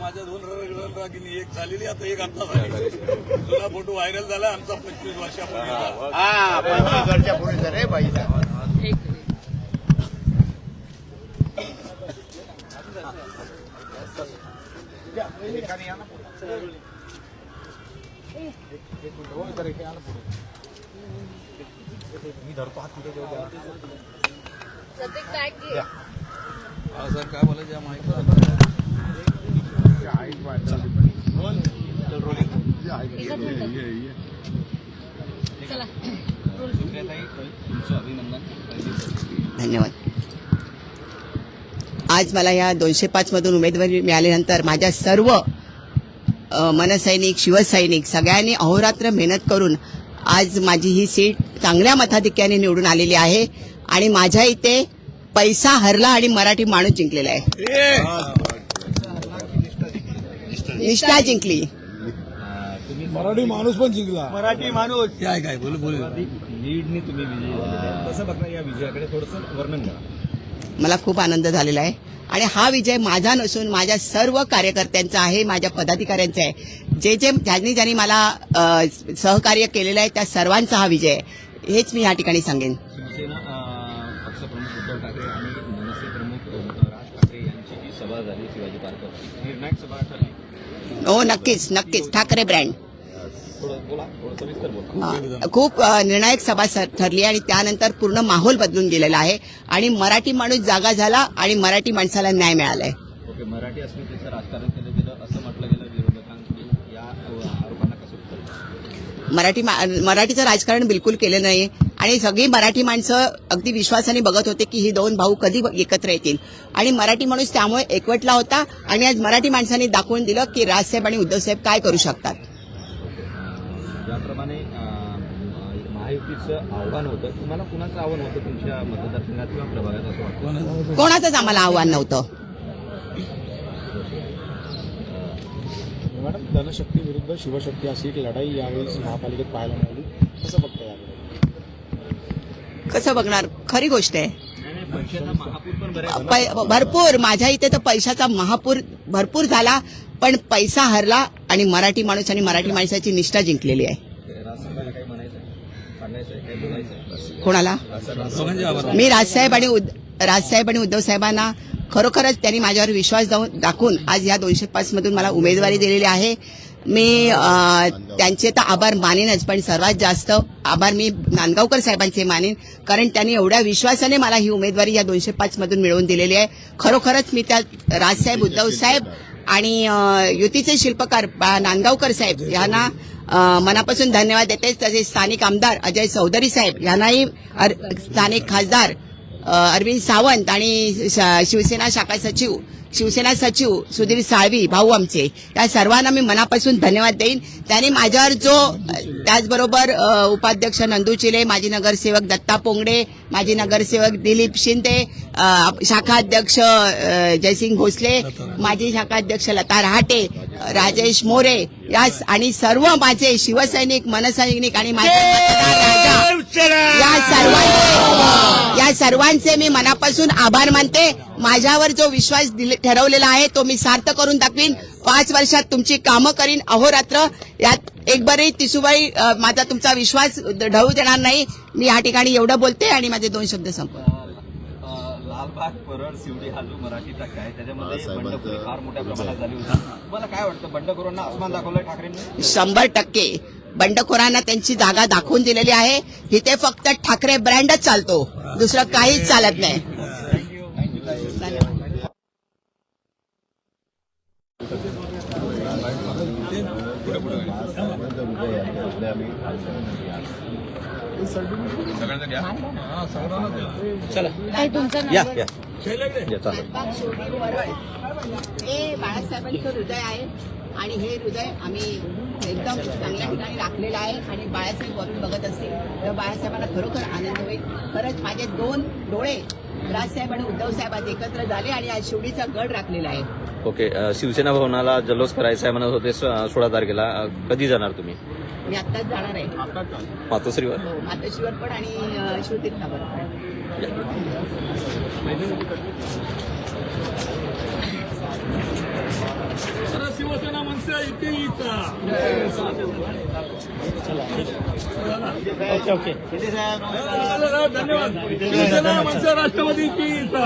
माझ्या 2 रागिनी, एक झालेली आता एक आता झाली. तुला फोटो व्हायरल झाला आमचा 25 वर्षापूर्वी. हा 25 वर्षापूर्वी रे बाई. मी धरतो हात तिथे जाऊ द्या. सर काय बोलायचं माहिती धन्यवाद. आज मला या 205 मधून उमेदवारी मिळाल्यानंतर माझ्या सर्व मनसैनिक शिवसैनिक सगळ्यांनी अहोरात्र मेहनत करून आज माझी ही सीट चांगल्या मताधिक्याने निवडून आलेली आहे आणि माझ्या इथे पैसा हरला आणि मराठी माणूस जिंकलेला आहे. निष्ठा जिंकली. मराठी माणूस पण जिंकला. मराठी माणूस काय बोल लीडने तुम्ही विजयी झालेले. कसं बघा या विजयाकडे थोडंसं वर्णन करा. मला खूप आनंद झालेला आहे आणि हा विजय माझा नसून माझ्या सर्व कार्यकर्त्यांचा आहे, माझ्या पदाधिकाऱ्यांचा आहे. ज्यांनी मला सहकार्य केलेलं आहे त्या सर्वांचा हा विजय आहे, हेच मी या ठिकाणी सांगेन. शिवसेना पक्षप्रमुख उद्धव ठाकरे आणि मनसे प्रमुख राज ठाकरे यांची जी सभा झाली शिवाजी पार्कवर, निर्णायक सभा ठरली. हो नक्कीच ठाकरे ब्रँड थोडं सविस्तर बोला. खूप निर्णायक सभा ठरली आणि त्यानंतर पूर्ण माहोल बदलून गेलेला आहे आणि मराठी माणूस जागा झाला आणि मराठी माणसाला न्याय मिळालाय. ओके, मराठी अस्मितेचं राजकारण केलं गेलं असं म्हटलं गेलं विरोधकांनी. या आरोपांना कसं उत्तर? मराठीचं राजकारण बिलकुल केलं नाही आणि सगळी मराठी माणसं अगदी विश्वासाने बघत होते की ही 2 भाऊ कधी एकत्र येतील आणि मराठी माणूस त्यामुळे एकवटला होता आणि आज मराठी माणसांनी दाखवून दिलं की राजसाहेब आणि उद्धवसाहेब काय करू शकतात. ज्याप्रमाणे महायुतीचं आव्हान होतं, तुम्हाला कुणाचं आव्हान होतं तुमच्या मतदारसंघात किंवा प्रभागात असं वाटतं? कोणाचंच आम्हाला आव्हान नव्हतं. मॅडम, धनशक्ती विरुद्ध शिवशक्ती अशी एक लढाई यावेळी महापालिकेत पाहायला मिळाली. कसं बघता यावेळी? कसं बघणार, खरी गोष्ट आहे. पैशाचा महापूर पण बऱ्याच भरपूर माझ्या इथे तर पैशाचा महापूर भरपूर झाला पण पैसा हरला आणि मराठी माणूस आणि मराठी माणसाची निष्ठा जिंकलेली आहे. राजसाहेबांना काही म्हणायचं सांगायचं काय बोलायचं? कोणाला? मी राजसाहेब आणि उद्धव साहेबांना खरोखरच त्यांनी माझ्यावर विश्वास दाखवून आज या 205 मधून मला उमेदवारी दिलेली आहे. मी त्यांचे तर आभार मानेनच पण सर्वात जास्त आभार मी नांदगावकर साहेबांचे मानेन कारण त्यांनी एवढ्या विश्वासाने मला ही उमेदवारी या 205 मधून मिळवून दिलेली आहे. खरोखरच मी त्या राजसाहेब उद्धव साहेब आणि युतीचे शिल्पकार नांदगावकर साहेब यांना मनापासून धन्यवाद देते. तसेच स्थानिक आमदार अजय चौधरी साहेब यांनाही स्थानिक खासदार अरविंद सावंत आणि शिवसेना सचिव सुधीर साळवी भाऊ आमचे या सर्वांना मी मनापासून धन्यवाद देईन. त्यांनी माझ्यावर त्याचबरोबर उपाध्यक्ष नंदू चिले, माजी नगरसेवक दत्ता पोंगडे, माजी नगरसेवक दिलीप शिंदे, शाखा अध्यक्ष जयसिंग भोसले, माजी शाखा अध्यक्ष लता रहाटे, राजेश मोरे आणि सर्व माझे शिवसैनिक मनसैनिक आणि माझे या सर्वांचे मी मनापासून आभार मानते. माझ्यावर जो विश्वास ठरवलेला आहे तो मी सार्थ करून दाखवीन. 5 वर्षात तुमची कामं करीन अहोरात्र. यात एक बरी तिसुबाई माझा तुमचा विश्वास ढळू देणार नाही. मी या ठिकाणी एवढं बोलते आणि माझे 2 शब्द संपवते. लालबाग परळ शिवडी हा जो मराठी टक्का आहे त्याच्यामध्ये बंडखोरी फार मोठ्या प्रमाणात झाली होती. तुम्हाला काय वाटतं, बंडखोरांना अपमान दाखवलाय ठाकरेंनी? 100% बंडखोरांना त्यांची जागा दाखवून दिलेली आहे. इथे फक्त ठाकरे ब्रँडच चालतो, दुसरं काहीच चालत नाही. हे बाळासाहेबांचं हृदय आहे आणि हे हृदय आम्ही एकदम चांगल्या ठिकाणी राखलेलं आहे आणि बाळासाहेब वरून बघत असतील तर बाळासाहेबांना खरोखर आनंद होईल. खरंच माझे 2 डोळे राजसाहेब आणि उद्धव साहेब आज एकत्र झाले आणि आज शिवडीचा गड राखलेला आहे. ओके, शिवसेना भवनाला जल्लोष करायचा आहे म्हणत होते 16 तारखेला. कधी जाणार तुम्ही? मी आत्ताच जाणार आहे मातोश्रीवर. हो, मातोश्रीवर पण आणि शिवतीर्थावर पण. मनसे युतीचा. ओके ओके धन्यवाद. शिवसेना मनसे राष्ट्रवादी युतीचा.